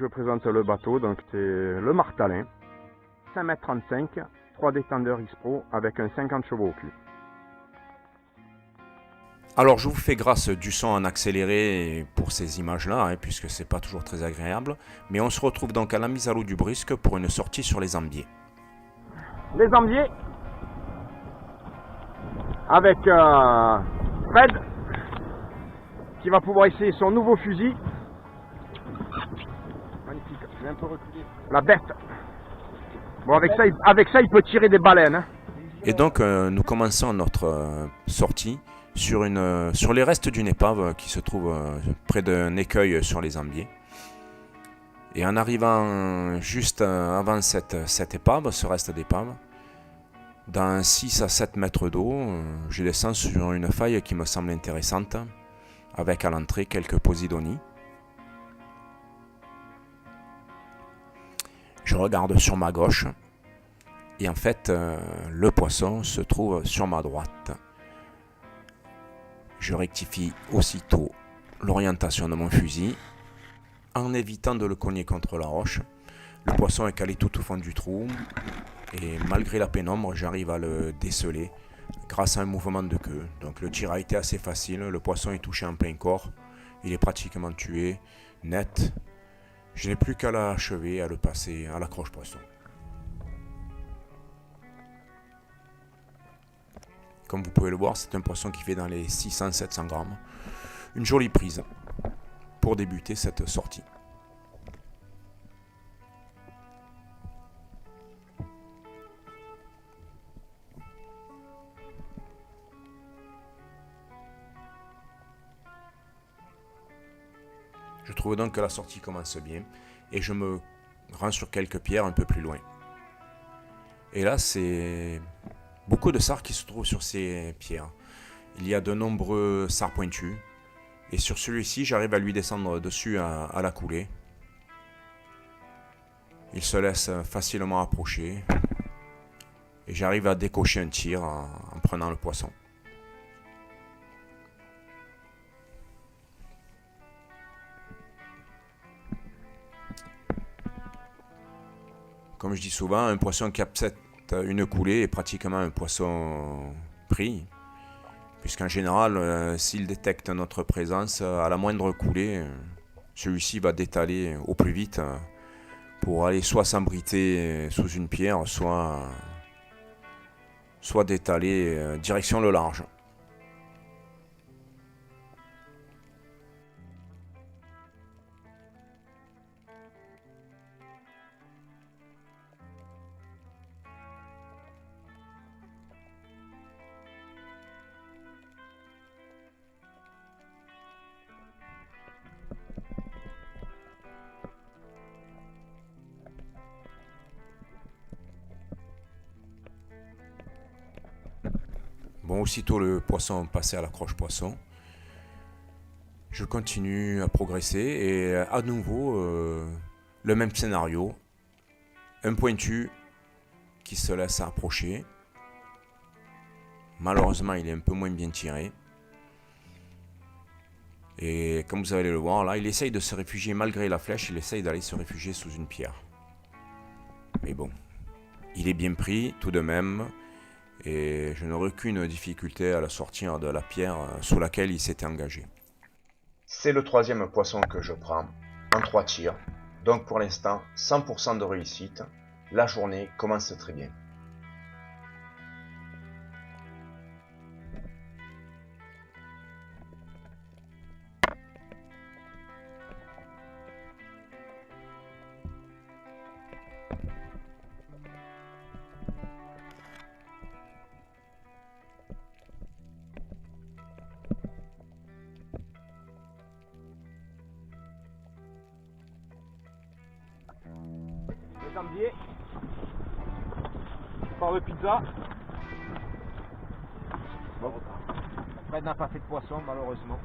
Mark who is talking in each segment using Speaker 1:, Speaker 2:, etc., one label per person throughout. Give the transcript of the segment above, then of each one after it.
Speaker 1: je présente le bateau, donc c'est le Martalin, 5,35 m, 3D tendeur X-Pro avec un 50 chevaux au cul.
Speaker 2: Alors je vous fais grâce du son en accéléré pour ces images-là, puisque c'est pas toujours très agréable. Mais on se retrouve donc à la mise à l'eau du Brisque pour une sortie sur les Ambiers.
Speaker 1: Les Ambiers, avec Fred, qui va pouvoir essayer son nouveau fusil. Magnifique, je vais un peu reculer. La bête. Bon, avec ça, il peut tirer des baleines. Hein.
Speaker 2: Et donc nous commençons notre sortie sur les restes d'une épave qui se trouve près d'un écueil sur les Ambiers. Et en arrivant juste avant cette épave, ce reste d'épave, dans 6 à 7 mètres d'eau, je descends sur une faille qui me semble intéressante, avec à l'entrée quelques posidonies. Je regarde sur ma gauche, et en fait, le poisson se trouve sur ma droite. Je rectifie aussitôt l'orientation de mon fusil, en évitant de le cogner contre la roche. Le poisson est calé tout au fond du trou, et malgré la pénombre, j'arrive à le déceler grâce à un mouvement de queue. Donc le tir a été assez facile, le poisson est touché en plein corps, il est pratiquement tué, net. Je n'ai plus qu'à l'achever, à le passer à la croche-poisson. Comme vous pouvez le voir, c'est un poisson qui fait dans les 600-700 grammes. Une jolie prise pour débuter cette sortie. Je trouve donc que la sortie commence bien et je me rends sur quelques pierres un peu plus loin. Et là, c'est beaucoup de sards qui se trouvent sur ces pierres. Il y a de nombreux sards pointus. Et sur celui-ci, j'arrive à lui descendre dessus à la coulée. Il se laisse facilement approcher. Et j'arrive à décocher un tir en prenant le poisson. Comme je dis souvent, un poisson qui accepte une coulée est pratiquement un poisson pris. Puisqu'en général, s'il détecte notre présence, à la moindre coulée, celui-ci va détaler au plus vite pour aller soit s'abriter sous une pierre, soit détaler direction le large. Bon, aussitôt le poisson passé à la croche-poisson, je continue à progresser et à nouveau le même scénario. Un pointu qui se laisse approcher. Malheureusement, il est un peu moins bien tiré. Et comme vous allez le voir, là, il essaye de se réfugier malgré la flèche, il essaye d'aller se réfugier sous une pierre. Mais bon, il est bien pris tout de même. Et je n'aurai aucune difficulté à le sortir de la pierre sous laquelle il s'était engagé. C'est le troisième poisson que je prends, en 3 tirs. Donc pour l'instant, 100% de réussite. La journée commence très bien.
Speaker 1: Les Ambiers, par le pizza. Bon, Fred n'a pas fait de poisson malheureusement.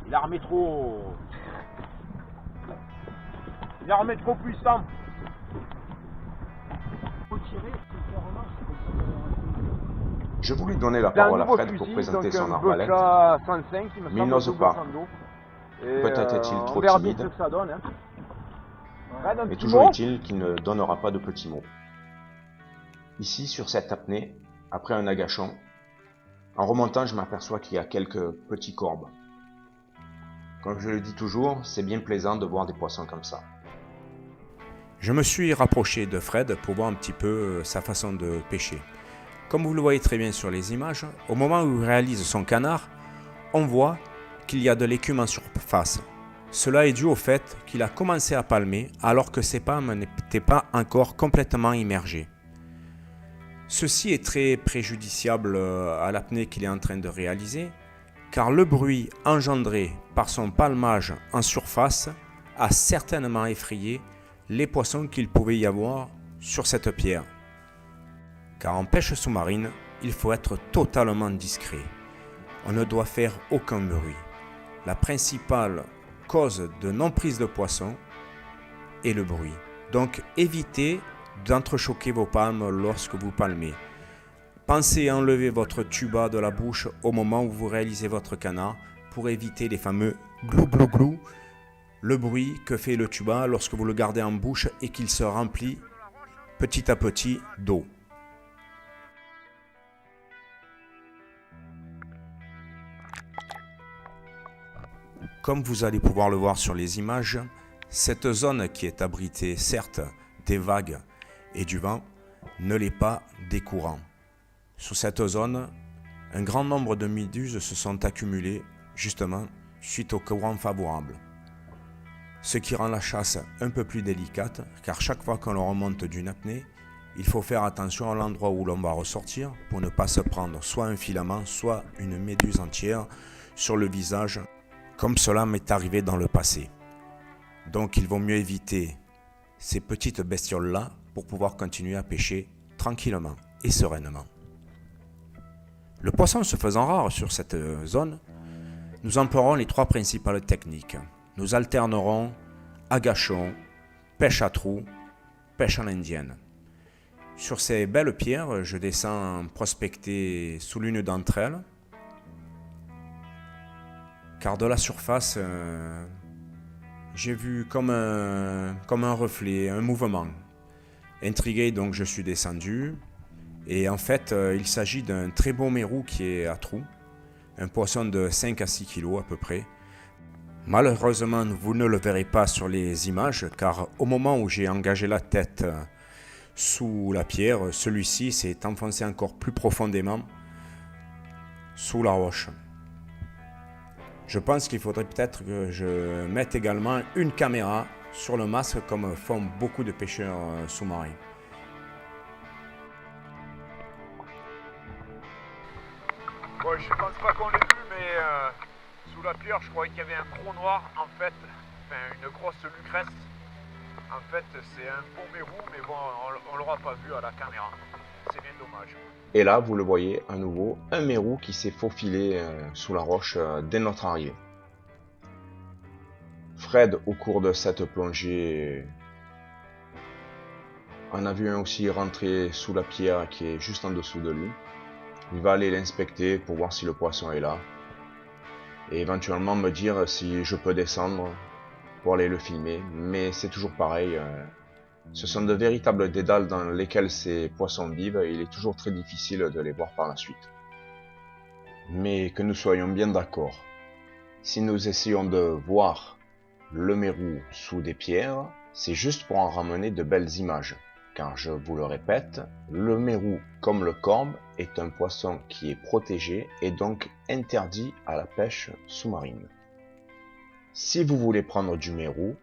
Speaker 1: Il a remis trop. Il a remis trop puissant.
Speaker 2: Je voulais donner la parole à Fred pour présenter son arbalète, mais il n'ose pas.
Speaker 1: Et
Speaker 3: Peut-être est-il trop
Speaker 1: on verra bien
Speaker 3: timide,
Speaker 1: ce que ça donne. Hein. Fred, un
Speaker 3: mais
Speaker 1: petit
Speaker 3: toujours
Speaker 1: mot
Speaker 3: est-il qu'il ne donnera pas de petits mots. Ici, sur cette apnée, après un agachon, en remontant, je m'aperçois qu'il y a quelques petits corbes. Comme je le dis toujours, c'est bien plaisant de voir des poissons comme ça.
Speaker 2: Je me suis rapproché de Fred pour voir un petit peu sa façon de pêcher. Comme vous le voyez très bien sur les images, au moment où il réalise son canard, on voit qu'il y a de l'écume en surface. Cela est dû au fait qu'il a commencé à palmer alors que ses palmes n'étaient pas encore complètement immergées. Ceci est très préjudiciable à l'apnée qu'il est en train de réaliser, car le bruit engendré par son palmage en surface a certainement effrayé les poissons qu'il pouvait y avoir sur cette pierre. Car en pêche sous-marine, il faut être totalement discret. On ne doit faire aucun bruit. La principale cause de non-prise de poisson est le bruit. Donc évitez d'entrechoquer vos palmes lorsque vous palmez. Pensez à enlever votre tuba de la bouche au moment où vous réalisez votre canard pour éviter les fameux glou glou glou, le bruit que fait le tuba lorsque vous le gardez en bouche et qu'il se remplit petit à petit d'eau. Comme vous allez pouvoir le voir sur les images, cette zone qui est abritée certes des vagues et du vent ne l'est pas des courants. Sur cette zone, un grand nombre de méduses se sont accumulées justement suite aux courants favorables. Ce qui rend la chasse un peu plus délicate, car chaque fois qu'on remonte d'une apnée, il faut faire attention à l'endroit où l'on va ressortir pour ne pas se prendre soit un filament, soit une méduse entière sur le visage, comme cela m'est arrivé dans le passé. Donc il vaut mieux éviter ces petites bestioles-là pour pouvoir continuer à pêcher tranquillement et sereinement. Le poisson se faisant rare sur cette zone, nous emploierons les trois principales techniques. Nous alternerons agachon, pêche à trous, pêche à l'indienne. Sur ces belles pierres, je descends prospecter sous l'une d'entre elles, car de la surface, j'ai vu comme un reflet, un mouvement. Intrigué, donc je suis descendu. Et en fait, il s'agit d'un très beau mérou qui est à trous, un poisson de 5 à 6 kg à peu près. Malheureusement, vous ne le verrez pas sur les images, car au moment où j'ai engagé la tête sous la pierre, celui-ci s'est enfoncé encore plus profondément sous la roche. Je pense qu'il faudrait peut-être que je mette également une caméra sur le masque comme font beaucoup de pêcheurs sous-marins.
Speaker 4: Bon, je pense pas qu'on l'ait vu, mais sous la pierre, je croyais qu'il y avait un gros noir, en fait, enfin une grosse lucrèce. En fait, c'est un faux mérou, mais bon, on l'aura pas vu à la caméra. C'est bien dommage.
Speaker 3: Et là, vous le voyez à nouveau, un mérou qui s'est faufilé sous la roche dès notre arrivée. Fred, au cours de cette plongée, en a vu un aussi rentrer sous la pierre qui est juste en dessous de lui. Il va aller l'inspecter pour voir si le poisson est là. Et éventuellement me dire si je peux descendre pour aller le filmer. Mais c'est toujours pareil. Ce sont de véritables dédales dans lesquels ces poissons vivent et il est toujours très difficile de les voir par la suite. Mais que nous soyons bien d'accord. Si nous essayons de voir le mérou sous des pierres, c'est juste pour en ramener de belles images. Car je vous le répète, le mérou, comme le corbe, est un poisson qui est protégé et donc interdit à la pêche sous-marine. Si vous voulez prendre du mérou,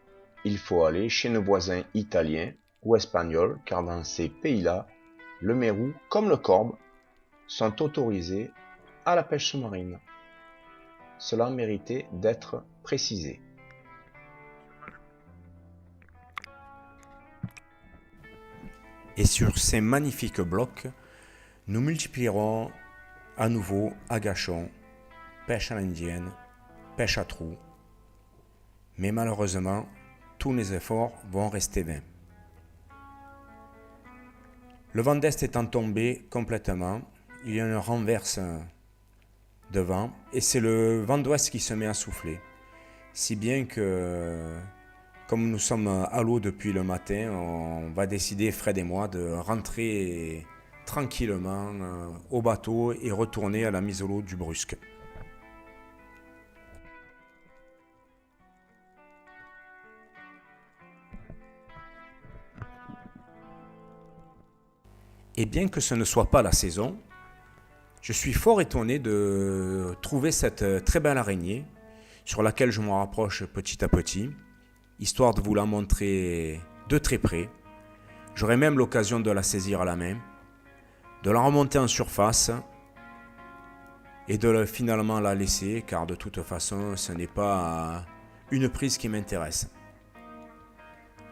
Speaker 3: il faut aller chez nos voisins italiens ou espagnols, car dans ces pays-là, le mérou, comme le corbe, sont autorisés à la pêche sous-marine. Cela méritait d'être précisé.
Speaker 2: Et sur ces magnifiques blocs, nous multiplierons à nouveau agachon, pêche à l'indienne, pêche à trous. Mais malheureusement, tous les efforts vont rester vains. Le vent d'est étant tombé complètement, il y a une renverse de vent et c'est le vent d'ouest qui se met à souffler. Si bien que, comme nous sommes à l'eau depuis le matin, on va décider, Fred et moi, de rentrer tranquillement au bateau et retourner à la mise au l'eau du Brusque. Et bien que ce ne soit pas la saison, je suis fort étonné de trouver cette très belle araignée sur laquelle je me rapproche petit à petit, histoire de vous la montrer de très près. J'aurai même l'occasion de la saisir à la main, de la remonter en surface et de finalement la laisser, car de toute façon ce n'est pas une prise qui m'intéresse.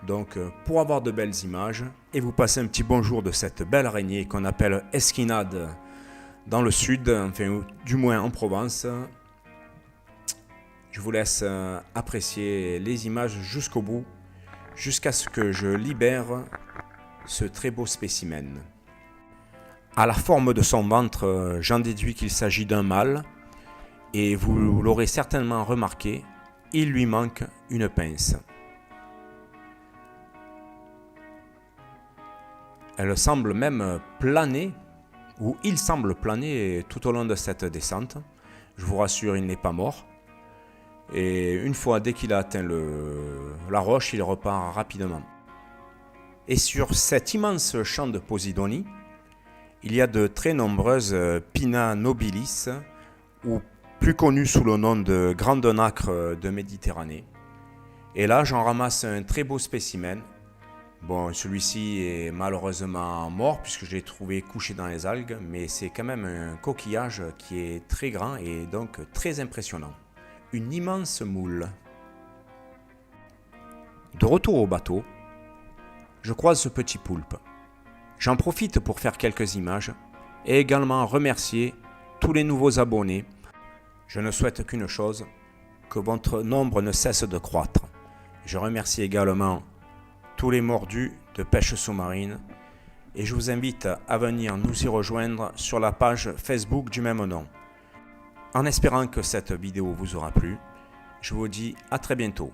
Speaker 2: Donc pour avoir de belles images et vous passer un petit bonjour de cette belle araignée qu'on appelle esquinade dans le sud, enfin du moins en Provence, je vous laisse apprécier les images jusqu'au bout, jusqu'à ce que je libère ce très beau spécimen. À la forme de son ventre, j'en déduis qu'il s'agit d'un mâle et vous l'aurez certainement remarqué, il lui manque une pince. Elle semble même planer, ou il semble planer tout au long de cette descente. Je vous rassure, il n'est pas mort. Et une fois, dès qu'il a atteint la roche, il repart rapidement. Et sur cet immense champ de Posidonie, il y a de très nombreuses Pinna nobilis, ou plus connues sous le nom de grande nacre de Méditerranée. Et là, j'en ramasse un très beau spécimen. Bon, celui-ci est malheureusement mort puisque je l'ai trouvé couché dans les algues, mais c'est quand même un coquillage qui est très grand et donc très impressionnant. Une immense moule. De retour au bateau, je croise ce petit poulpe. J'en profite pour faire quelques images et également remercier tous les nouveaux abonnés. Je ne souhaite qu'une chose, que votre nombre ne cesse de croître. Je remercie également tous les mordus de pêche sous-marine et je vous invite à venir nous y rejoindre sur la page Facebook du même nom. En espérant que cette vidéo vous aura plu, je vous dis à très bientôt.